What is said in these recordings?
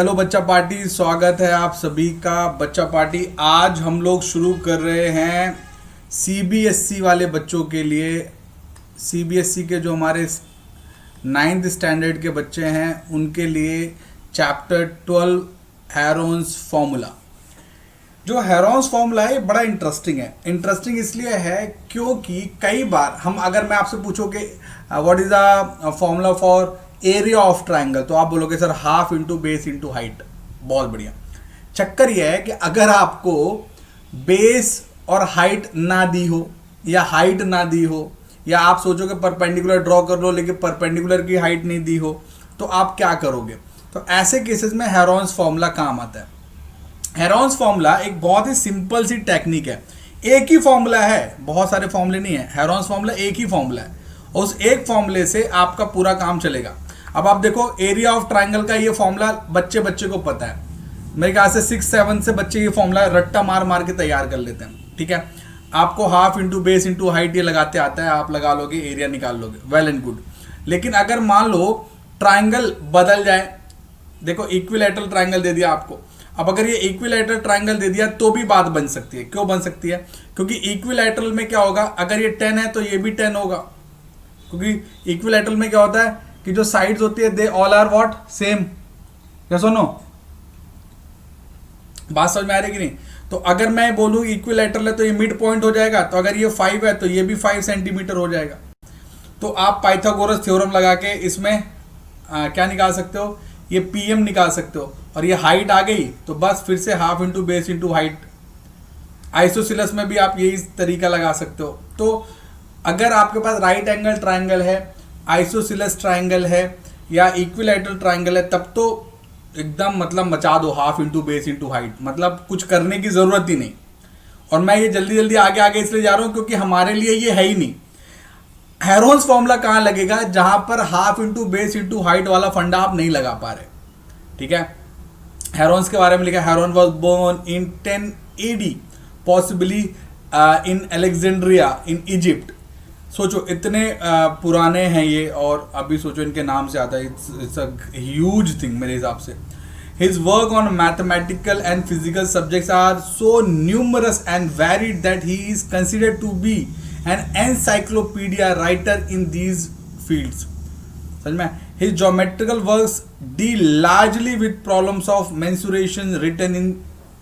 Hello बच्चा party, स्वागत है आप सभी का बच्चा पार्टी। आज हम लोग शुरू कर रहे हैं सीबीएसई वाले बच्चों के लिए। सीबीएसई के जो हमारे 9th स्टैंडर्ड के बच्चे हैं उनके लिए चैप्टर 12 हेरोन्स फॉर्मूला। जो हेरोन्स फॉर्मूला है बड़ा इंटरेस्टिंग है। इंटरेस्टिंग इसलिए है क्योंकि कई बार अगर मैं आपसे पूछूं कि what is the formula for area of triangle, तो आप बोलोगे sir half into base into height. बहुत बढ़िया। चक्कर यह है कि अगर आपको बेस और हाइट ना दी हो या हाइट ना दी हो, या आप सोचो कि परपेंडिकुलर ड्रॉ कर लो लेकिन परपेंडिकुलर की हाइट नहीं दी हो, तो आप क्या करोगे? तो ऐसे केसेस में हेरोन्स फॉर्मूला काम आता है। हेरोन्स फॉर्मूला एक बहुत ही सिंपल सी टेक्निक है। एक ही फॉर्मूला है, बहुत सारे फॉर्मूले नहीं है। हेरोन्स फॉर्मूला एक ही फॉर्मूला है और उस एक फॉर्मूले से आपका पूरा काम चलेगा। अब आप देखो, एरिया ऑफ ट्राइंगल का ये फॉर्मूला बच्चे को पता है। मेरे ख्याल से 6-7 से बच्चे ये फॉर्मूला रट्टा मार मार के तैयार कर लेते हैं। ठीक है, आपको half into base into height ये लगाते आता है, आप लगा लोगे, एरिया निकाल लोगे, वेल एंड गुड। लेकिन अगर मान लो ट्राइंगल बदल जाए, देखो इक्विलैटरल ट्राइंगल दे दिया आपको। अब अगर ये इक्विलैटरल ट्राइंगल दे दिया तो भी बात बन सकती है। क्यों बन सकती है? क्योंकि इक्विलैटरल में क्या होगा, अगर ये 10 है तो ये भी 10 होगा। क्योंकि इक्विलैटरल में क्या होता है कि जो साइड्स होती है they all are what same. क्या सुनो, बात समझ में आ रही कि नहीं? तो अगर मैं बोलूं इक्विलैटरल है तो ये मिड पॉइंट हो जाएगा, तो अगर ये 5 है तो ये भी 5 सेंटीमीटर हो जाएगा। तो आप पाइथागोरस थ्योरम लगा के इसमें क्या निकाल सकते हो, ये पीएम निकाल सकते हो। और ये हाइट आ गई तो बस फिर से half into base into height. Isosceles में भी आप यही तरीका लगा सकते हो। तो अगर आपके पास राइट एंगल ट्राइंगल है, आइसोसिलस ट्राइंगल है या इक्विलैटरल ट्राइंगल है, तब तो एकदम मतलब मचा दो, half into base into height, मतलब कुछ करने की जरूरत ही नहीं। और मैं ये जल्दी जल्दी आगे आगे इसलिए जा रहा हूं क्योंकि हमारे लिए ये है ही नहीं। हेरोन्स फॉर्मूला कहां लगेगा? जहां पर half into base into height वाला फंडा आप नहीं लगा पा रहे। ठीक है, हेरोन्स के बारे में लिखा, Heron was born in 10 AD, possibly in Alexandria in Egypt. सोचो इतने पुराने हैं ये, और अभी सोचो इनके नाम से आता है। इट्स अ ह्यूज थिंग मेरे हिसाब से। His work on mathematical and physical subjects are so numerous and varied that he is considered to be an encyclopedia writer in these fields. समझ में? His geometrical works deal largely with problems of mensuration written in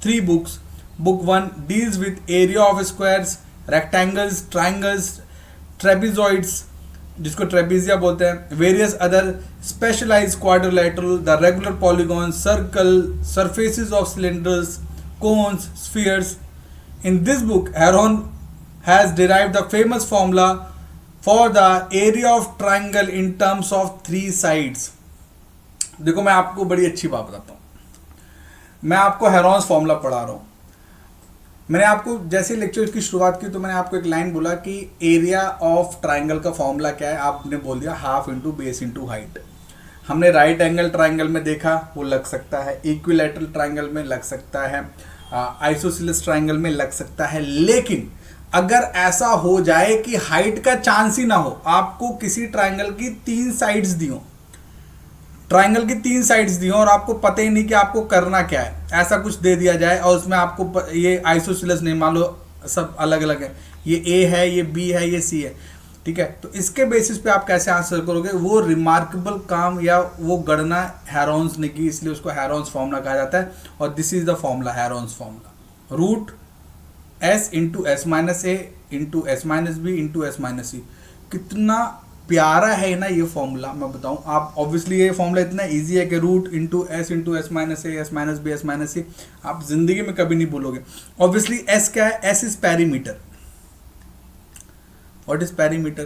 3 books. Book 1 deals with area of squares, rectangles, triangles, trapezoids, जिसको ट्रेपेजिया बोलते हैं, various other specialized quadrilateral, the regular polygons, circle, surfaces of cylinders, cones, spheres. In this book, Heron has derived the famous formula for the area of triangle in terms of 3 sides. देखो मैं आपको बड़ी अच्छी बात बताता हूं। मैं आपको हेरोन्स फॉर्मूला पढ़ा रहा हूं। मैंने आपको जैसे लेक्चर की शुरुआत की तो मैंने आपको एक लाइन बोला कि एरिया ऑफ ट्राइंगल का फॉर्मूला क्या है। आपने बोल दिया half into base into height. हमने राइट एंगल ट्राइंगल में देखा, वो लग सकता है, इक्विलैटरल ट्राइंगल में लग सकता है, आइसोसिलस ट्राइंगल में लग सकता है। लेकिन अगर ऐसा हो जाए कि हाइट का चांस ही ना हो, आपको किसी ट्राइंगल की 3 साइड्स दी हो, ट्राइंगल की 3 साइड्स दी हो और आपको पता ही नहीं कि आपको करना क्या है, ऐसा कुछ दे दिया जाए और उसमें आपको ये आइसोसिलस नहीं, मान लो सब अलग अलग है, ये ए है, ये बी है, ये सी है। ठीक है, तो इसके बेसिस पे आप कैसे आंसर करोगे? वो रिमार्केबल काम या वो गणना हेरोन्स ने की, इसलिए उसको हेरोन्स फॉर्मूला कहा जाता है। और this is the formula, Heron's formula. Root S into S minus A into S minus B into S minus C. कितना प्यारा है ना ये फॉर्मूला, मैं बताऊं। आप ऑब्वियसली ये फॉर्मूला इतना इजी है कि root into S minus A, S minus B, S minus C, आप जिंदगी में कभी नहीं भूलोगे। ऑब्वियसली एस क्या है? S is perimeter. What is perimeter?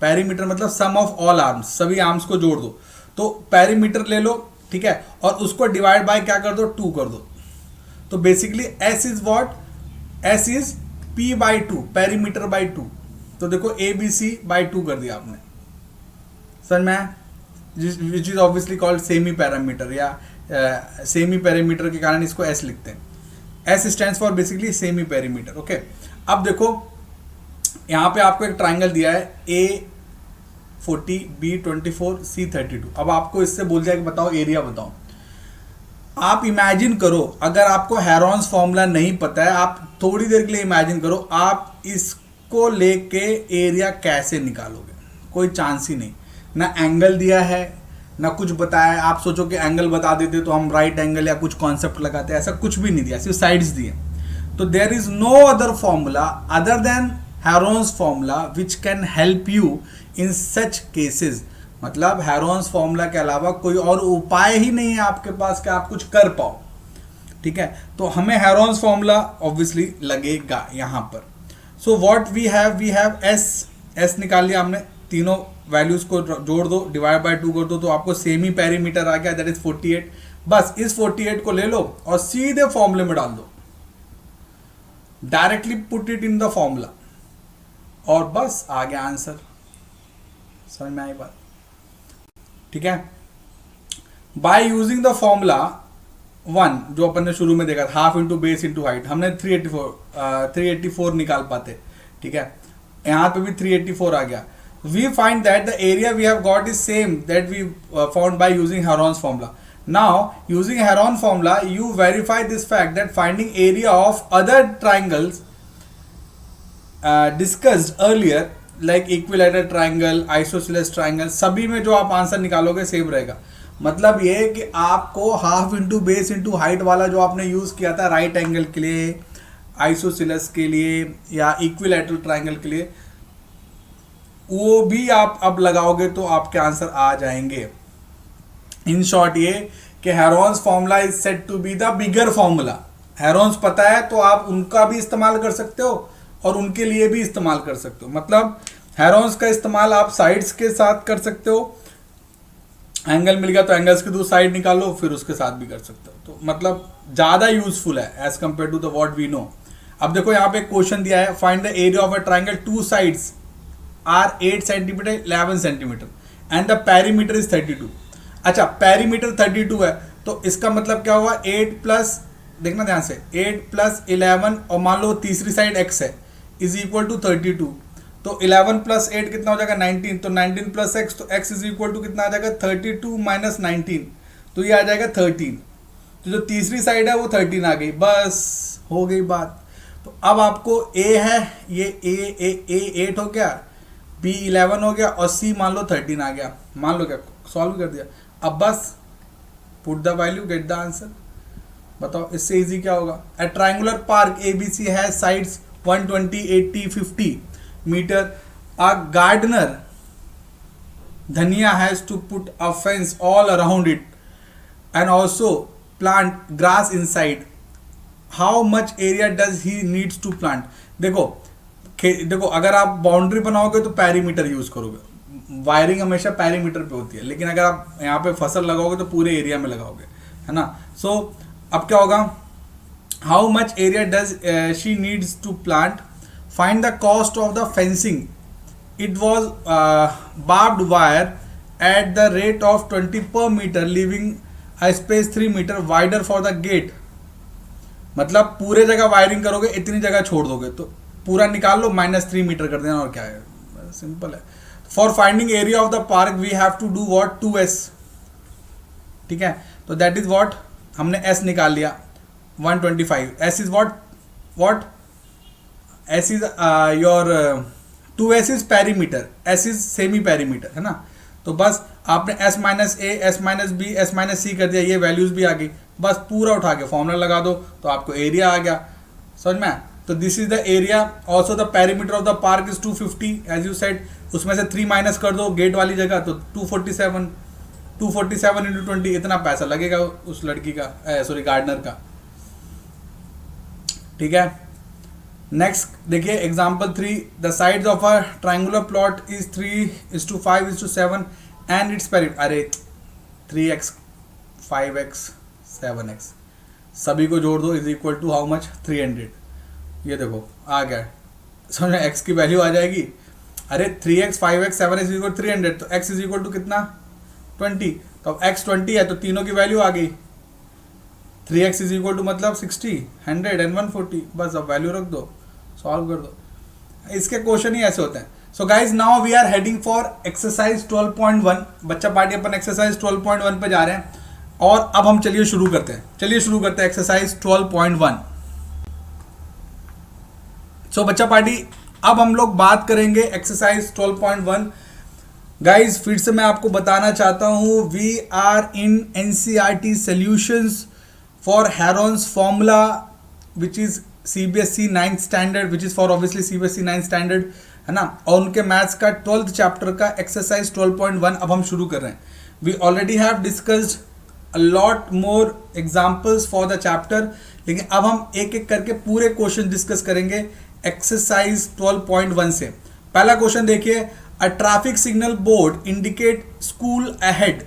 Perimeter मतलब सम ऑफ ऑल आर्म्स, सभी आर्म्स को जोड़ दो। तो पेरीमीटर ले लो, ठीक है, और उसको डिवाइड बाय क्या कर दो? 2 कर दो। तो basically S is what? S is P by 2, perimeter by 2। तो देखो ABC बाई 2 कर दिया आपने। सर मैं which is obviously called semi parameter, या सेमी पैरामीटर के कारण इसको S लिखते हैं। S stands for basically semi parameter. Okay, अब देखो यहाँ पे आपको एक ट्राइंगल दिया है A40, B24, C32। अब आपको इससे बोल दिया कि बताओ एरिया बताओ। आप इमेजिन करो, अगर आपको हेरॉन्स फॉर्मूला नहीं पता है, आप थोड़ी देर के लिए इमेजिन करो आप इसको लेके एरिया कैसे निकालोगे। कोई चांस ही नहीं, ना एंगल दिया है ना कुछ बताया है। आप सोचो कि एंगल बता देते तो हम राइट एंगल या कुछ कॉन्सेप्ट लगाते, ऐसा कुछ भी नहीं दिया, सिर्फ साइड्स दिए। तो there is no other formula other than Heron's formula which can help you in such cases. मतलब हेरॉन्स फॉर्मूला के अलावा कोई और उपाय ही नहीं है आपके पास कि आप कुछ कर पाओ, ठीक है। तो हमें हेरॉन्स फॉर्मूला ऑब्वियसली लगेगा यहाँ पर। So what we have s निकाल लिया हमने, तीनों वैल्यूज को जोड़ दो, डिवाइड बाय 2 कर दो, तो आपको सेमी पेरीमीटर आ गया, दैट इज 48। बस इस 48 को ले लो और सीधे फॉर्मूले में डाल दो, directly put it in the formula, और बस आ गया आंसर। समझ में आई बात, ठीक है। बाय यूजिंग द फॉर्मूला 1 जो अपन ने शुरू में देखा, half into base into height, हमने 384 निकाल पाते, ठीक है। यहां पे भी 384 आ गया। We find that the area we have got is same that we found by using Heron's formula. Now using Heron formula you verify this fact that finding area of other triangles discussed earlier like equilateral triangle, isosceles triangle, सभी में जो आप answer निकालोगे same रहेगा। मतलब ये है कि आपको half into base into height वाला जो आपने यूज़ किया था राइट एंगल के लिए, आइसोसेलेस के लिए या इक्विलैटरल ट्राइंगल के लिए, वो भी आप अब लगाओगे तो आपके आंसर आ जाएंगे। इन शॉर्ट ये कि Heron's formula is said to be the bigger formula. Heron's पता है तो आप उनका भी इस्तेमाल कर सकते हो और उनके लिए भी इस्तेमाल कर सकते हो। मतलब हेरॉन्स का इस्तेमाल आप साइड्स के साथ कर सकते हो, एंगल मिल गया तो एंगल्स के 2 साइड निकालो, फिर उसके साथ भी कर सकते हो। तो मतलब ज़्यादा यूजफुल है as compare to the what we know. अब देखो यहाँ पे क्वेश्चन दिया है, find the area of a triangle 2 sides are 8 centimetre 11 centimetre and the perimeter is 32। अच्छा, पेरीमीटर 32 है तो इसका मतलब क्या हुआ, 8 प्लस, देखना ध्यान से, 8 प्लस 11 और मान लो तीसरी साइड x है इज इक्वल टू 32। तो 11 प्लस 8 कितना हो जाएगा 19, तो 19 प्लस x, तो x इज इक्वल टू कितना आ जाएगा 32 माइनस 19, तो ये आ जाएगा 13। तो जो तीसरी साइड है वो 13 आ गई, बस हो गई बात। तो अब आपको a है, ये a 8 हो गया, b 11 हो गया और c मान लो 13 आ गया, मान लो क्या सॉल्व कर दिया। अब बस put the value gate the answer. बताओ इससे इजी क्या होगा। ए ट्राइंगुलर पार्क ABC है sides 120, 80, 50 meter. A gardener Dhania has to put a fence all around it and also plant grass inside. How much area does he needs to plant? देखो अगर आप boundary बनाओगे तो perimeter use करोगे, wiring हमेशा perimeter पे होती है, लेकिन अगर आप यहाँ पे फसल लगाओगे तो पूरे एरिया में लगाओगे, है ना। सो अब क्या होगा, how much area does she needs to plant, find the cost of the fencing. It was barbed wire at the rate of 20 per meter, leaving a space 3 meter wider for the gate. मतलब पूरे जगह wiring करोगे इतनी जगह छोड़ दोगे, तो पूरा निकाल लो -3 मीटर कर देना, और क्या है, सिंपल है। For finding area of the park we have to do what 2s, ठीक है। तो दैट इज व्हाट, हमने s निकाल लिया 125, s is what S is your 2s is perimeter, s is semi perimeter, है ना। तो बस आपने s minus a, s minus b, s minus c कर दिया, ये वैल्यूज भी आ गई, बस पूरा उठा के फॉर्मूला लगा दो तो आपको एरिया आ गया। समझ में। तो this is the area, also the perimeter of the park is 250 as you said, उसमें से 3 माइनस कर दो गेट वाली जगह, तो 247 इंटू 20, इतना पैसा लगेगा उस लड़की का, सॉरी गार्डनर का, ठीक है। नेक्स्ट देखिए example 3, the sides of a triangular plot is 3:5:7 and its perimeter, अरे 3x 5x 7x सभी को जोड़ दो is equal to how much 300। ये देखो आ गया, समझ x की वैल्यू आ जाएगी, अरे 3x 5x 7x is equal 300, तो x इज इक्वल टू कितना 20, तो अब x 20 है तो तीनों की वैल्यू आ गई, 3x इज इक्वल टू मतलब 60, 100 एंड 140, बस अब वैल्यू रख दो, सॉल्व कर दो। इसके क्वेश्चन ही ऐसे होते हैं। So guys now we are heading for exercise 12.1, बच्चा पार्टी अपन एक्सरसाइज 12.1 पे जा रहे हैं। और अब हम चलिए शुरू करते हैं एक्सरसाइज 12.1। सो बच्चा पार्टी, अब हम लोग बात करेंगे एक्सरसाइज 12.1। गाइज फिर से मैं आपको बताना चाहता हूं, we are in NCERT solutions for Heron's formula which is CBSE 9th standard, which is for obviously CBSE 9th standard, है ना। और उनके मैथ्स का 12th चैप्टर का एक्सरसाइज 12.1 अब हम शुरू कर रहे हैं। We already have discussed a lot more examples for the chapter, लेकिन अब हम एक एक करके पूरे क्वेश्चन डिस्कस करेंगे एक्सरसाइज 12.1 से। पहला क्वेश्चन देखिए, a traffic signal board indicate school ahead.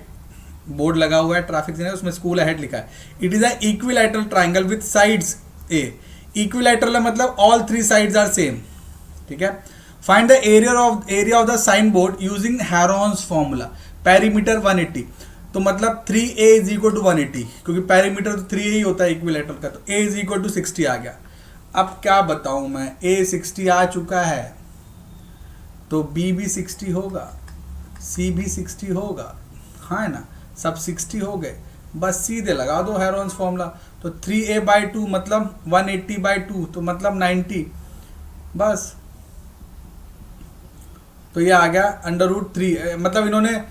Board लगा हुआ है ट्रैफिक सिग्नल, उसमें स्कूल अहेड लिखा है। It is a equilateral triangle with sides a. Equilateral मतलब ऑल 3 साइड्स आर सेम, ठीक है। Find the area of the sign board using Heron's formula. Perimeter 180, तो मतलब 3a इज इक्वल टू 180, क्योंकि perimeter तो 3a ही होता है इक्विलैटरल का, तो a इज इक्वल टू 60 आ गया। अब क्या बताऊं मैं, a 60 आ चुका है, तो b भी 60 होगा, c भी 60 होगा, हाँ है ना, सब 60 हो गए। बस सीधे लगा दो हेरोन्स फॉर्मूला, तो 3a/2 मतलब 180/2, तो मतलब 90, बस। तो ये आ गया √3। मतलब इन्होंने,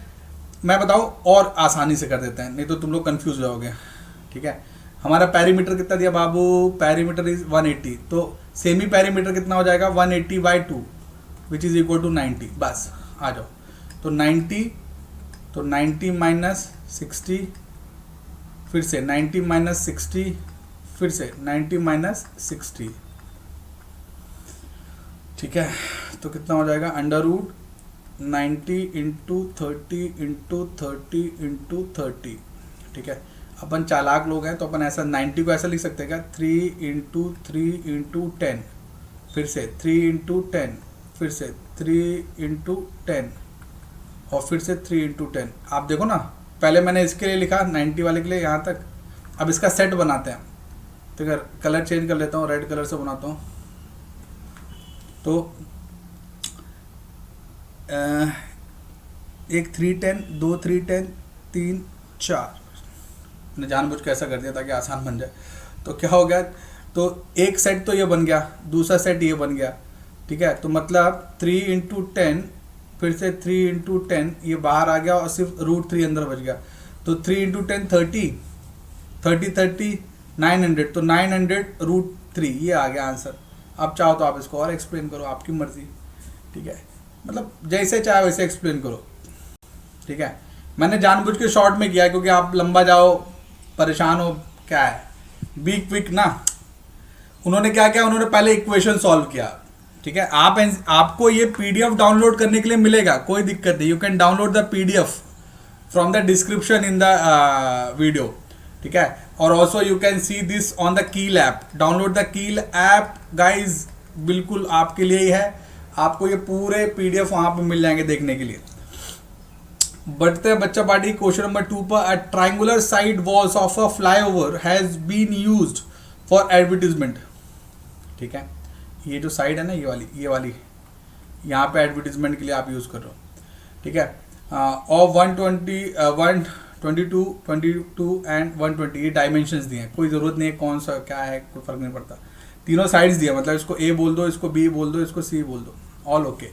मैं बताऊं और आसानी से कर देते हैं, नहीं तो तुम लोग कंफ्यूज रहोगे, ठीक है। हमारा पैरीमीटर कितना दिया बाबू, पैरीमीटर इज 180, तो सेमी पैरीमीटर कितना हो जाएगा 180/2 विच इज इक्वल टू 90। बस आ जाओ, तो 90, तो 90 माइनस 60, फिर से 90 माइनस 60, फिर से 90 माइनस 60, ठीक है। तो कितना हो जाएगा √90 इंटू 30 इंटू 30 इंटू 30, ठीक है। अपन चालाक लोग हैं, तो अपन ऐसा 90 को ऐसा लिख सकते हैं क्या, 3 इंटू 3 इंटू 10, फिर से 3 इंटू 10, फिर से 3 इंटू 10, और फिर से 3 इंटू 10। आप देखो ना, पहले मैंने इसके लिए लिखा 90 वाले के लिए यहाँ तक। अब इसका सेट बनाते हैं, तो अगर कलर चेंज कर लेता हूँ, रेड कलर से बनाता हूँ, तो एक 310, 2 310, 3 4, मैंने जानबूझ के ऐसा कर दिया ताकि आसान बन जाए। तो क्या हो गया, तो एक सेट तो ये बन गया, दूसरा सेट ये बन गया, ठीक है। तो मतलब 3 इंटू 10, फिर से 3 इंटू 10, ये बाहर आ गया और सिर्फ √3 अंदर बच गया। तो 3 इंटू 10 30, 30 900, तो 900 √3, ये आ गया आंसर। अब चाहो तो आप इसको और एक्सप्लेन करो, आपकी मर्जी, ठीक है। मतलब जैसे चाहे वैसे एक्सप्लेन करो, ठीक है। मैंने जानबूझ के शॉर्ट में किया क्योंकि आप लंबा जाओ, परेशान हो, क्या है, बी क्विक ना। उन्होंने क्या किया, उन्होंने पहले इक्वेशन सॉल्व किया, ठीक है। आपको ये पीडीएफ डाउनलोड करने के लिए मिलेगा, कोई दिक्कत नहीं, you can download the PDF from the description in the video, ठीक है। और also you can see this on the कील ऐप। डाउनलोड द कील ऐप गाइज, बिल्कुल आपके लिए ही है। आपको ये पूरे पीडीएफ वहां पे मिल जाएंगे देखने के लिए। बढ़ते हैं बच्चा पार्टी क्वेश्चन नंबर 2 पर। A triangular side walls of a flyover has been used for advertisement, ठीक है। ये जो साइड है ना, ये वाली यहाँ पे एडवर्टीजमेंट के लिए आप यूज कर रहे हो, ठीक है। और 122 एंड 120 ये डायमेंशंस दिए हैं, कोई जरूरत नहीं है कौन सा क्या है, कोई फर्क नहीं पड़ता। तीनों साइड्स दिए, मतलब इसको ए बोल दो, इसको बी बोल दो, इसको सी बोल दो, all okay.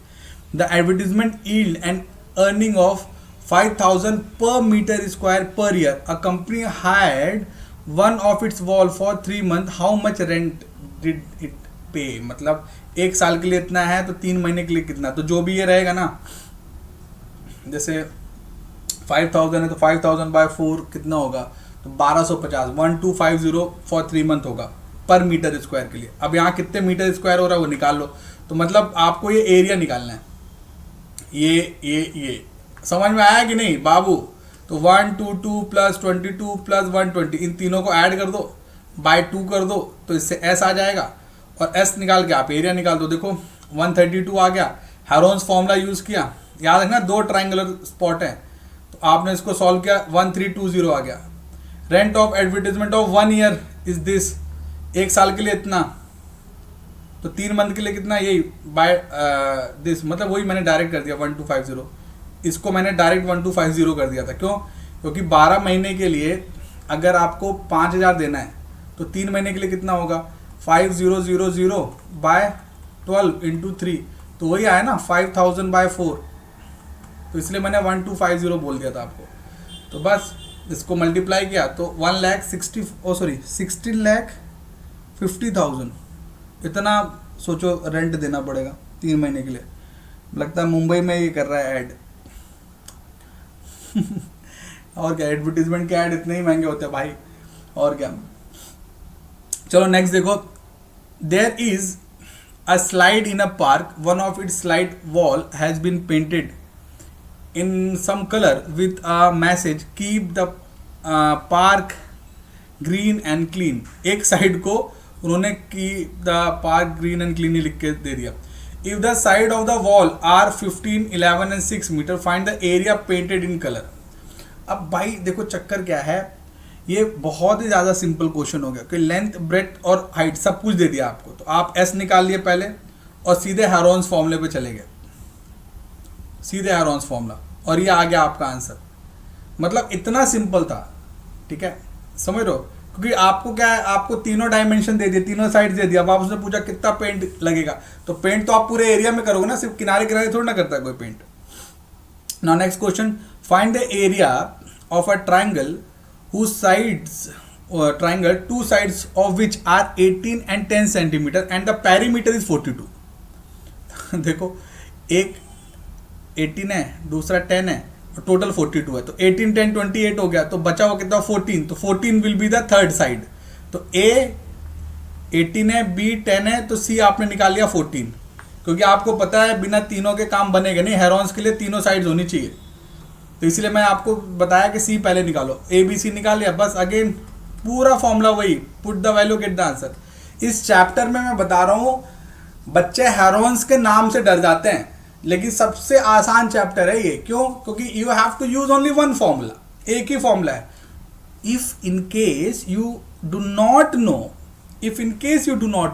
The advertisement yield and earning of 5000 per meter square per year. A company hired one of its wall for 3 months. How much rent did it pay? मतलब 1 साल के लिए इतना है, तो 3 महीने के लिए कितना, तो जो भी ये रहेगा ना, जैसे 5000 है तो 5000/4 कितना होगा, तो 1250, 1250 फॉर 3 मंथ होगा पर मीटर स्क्वायर के लिए। अब यहाँ कितने मीटर स्क्वायर हो रहा है वो निकाल लो। तो मतलब आपको ये एरिया निकालना है, ये समझ में आया कि नहीं बाबू। तो 122 प्लस 22 प्लस 120, इन तीनों को ऐड कर दो, बाय 2 कर दो, तो इससे एस आ जाएगा, और एस निकाल के आप एरिया निकाल दो। देखो 132 आ गया, हेरोन्स फॉर्मूला यूज किया, याद रखना 2 ट्राइंगुलर स्पॉट है, तो आपने इसको सॉल्व किया, 1320 आ गया। Rent of advertisement of 1 year is this, 1 साल के लिए इतना, तो 3 मंथ के लिए कितना, यही बाय दिस, मतलब वही मैंने डायरेक्ट कर दिया 1250, इसको मैंने डायरेक्ट 1250 कर दिया था। क्यों, क्योंकि 12 महीने के लिए अगर आपको 5,000 देना है तो 3 महीने के लिए कितना होगा, 5000 बाय 12 इंटू 3, तो वही आया ना 5000 बाय 4, तो इसलिए मैंने 1250 बोल दिया था आपको। तो बस इसको मल्टीप्लाई किया तो 16,50,000 इतना सोचो रेंट देना पड़ेगा 3 महीने के लिए। लगता है मुंबई में ये कर रहा है ऐड और क्या, एडवर्टीजमेंट के ऐड इतने ही महंगे होते हैं भाई, और क्या। चलो नेक्स्ट देखो, there is a slide in a park, one of its slide wall has been painted in some colour with a message keep the park green and clean. एक साइड को उन्होंने keep the park green and clean ही लिख के दे दिया। If the side of the wall are 15, 11 and 6 metre, find the area painted in colour. अब भाई देखो चक्कर क्या है, ये बहुत ही ज़्यादा सिंपल क्वेश्चन हो गया कि लेंथ, ब्रेड्थ और हाइट सब कुछ दे दिया आपको, तो आप एस निकाल लिए पहले और सीधे हेरोन्स फॉर्मूले पे चले गए, सीधे हेरोन्स फॉर्मूला, और ये आ गया आपका आंसर। मतलब इतना सिंपल था, ठीक है, समझ रहे हो, क्योंकि आपको क्या है, आपको तीनों डायमेंशन दे दिए, तीनों साइड दे दिया। अब आप उसने पूछा कितना पेंट लगेगा, तो पेंट तो आप पूरे एरिया में करोगे ना, सिर्फ किनारे किनारे थोड़ी ना करता है कोई paint. Now next question, find the area of a triangle whose sides triangle, two sides of which are 18 and 10 centimeter and the perimeter is 42। देखो एक 18 है, दूसरा 10 है, टोटल 42 है, तो 18 10 28 हो गया, तो बचा हुआ कितना 14, तो 14 will be the third side. तो ए 18 है, बी 10 है, तो सी आपने निकाल लिया 14, क्योंकि आपको पता है बिना तीनों के काम बनेगा नहीं, हेरोन्स के लिए तीनों साइड्स होनी चाहिए, तो इसलिए मैं आपको बताया कि सी पहले निकालो। ए बी सी निकाल लिया, बस अगेन पूरा फॉर्मूला वही, put the value gate the answer. इस चैप्टर में मैं बता रहा हूँ, बच्चे हेरोन्स के नाम से डर जाते हैं, लेकिन सबसे आसान चैप्टर है ये। क्यों? क्योंकि you have to use only one formula, एक ही फॉर्मूला है। If in case you do not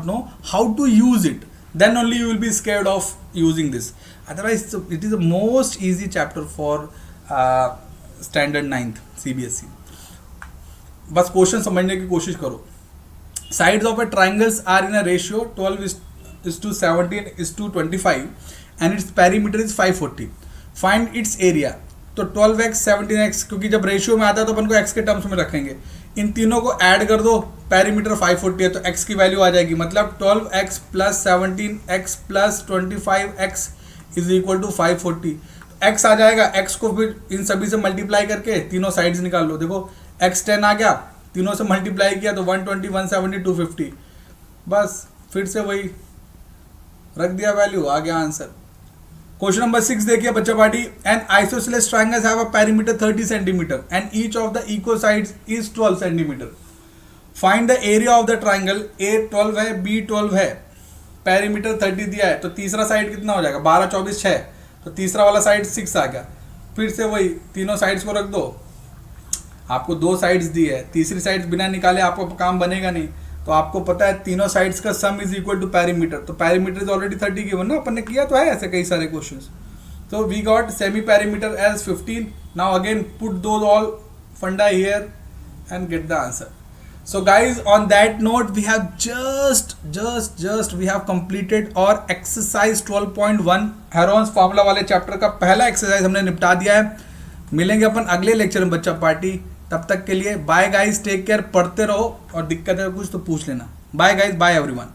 know how to use it, then only you will be scared of using this. Otherwise it is the most easy chapter for standard 9th CBSE। बस question समझने की कोशिश करो। Sides of a triangles are in a ratio 12:17:25 and its perimeter is 540। Find its area. तो 12x 17x, क्योंकि जब ratio में आता है तो अपन को x के टर्म्स में रखेंगे, इन तीनों को ऐड कर दो, पेरीमीटर 540 है, तो x की वैल्यू आ जाएगी, मतलब 12x plus 17x plus 25x is equal to 540। x आ जाएगा, x को फिर इन सभी से मल्टीप्लाई करके तीनों साइड्स निकाल लो। देखो x 10 आ गया, तीनों से मल्टीप्लाई किया तो 120, 170, 250, बस फिर से वही रख दिया वैल्यू, आ गया आंसर। क्वेश्चन नंबर 6 देखिए बच्चा party, an isosceles triangles have a perimeter 30 centimetre and each of the equal sides is 12 centimetre. Find the area of the triangle. A 12 है, बी 12 है, पेरीमीटर 30 दिया है, तो तीसरा साइड कितना हो जाएगा, 12 24 6, तो तीसरा वाला साइड 6 आ गया। फिर से वही तीनों साइड्स को रख दो, आपको 2 साइड्स दी है, तीसरी साइड बिना निकाले आपको काम बनेगा नहीं, तो आपको पता है तीनों साइड्स का sum is equal to perimeter, तो पेरीमीटर इज ऑलरेडी 30 गिवन ना, अपन ने किया तो है ऐसे कई सारे क्वेश्चंस। तो we got semi perimeter as 15। Now again put those all फंडा here and get the answer. So guys, on that note, we have just we have completed और exercise 12.1 हेरोन्स फार्मूला वाले चैप्टर का पहला exercise हमने निपटा दिया है। मिलेंगे अपन अगले लेक्चर में बच्चा पार्टी, तब तक के लिए बाय गाइस, टेक केयर, पढ़ते रहो और दिक्कत है कुछ तो पूछ लेना। Bye guys, bye everyone.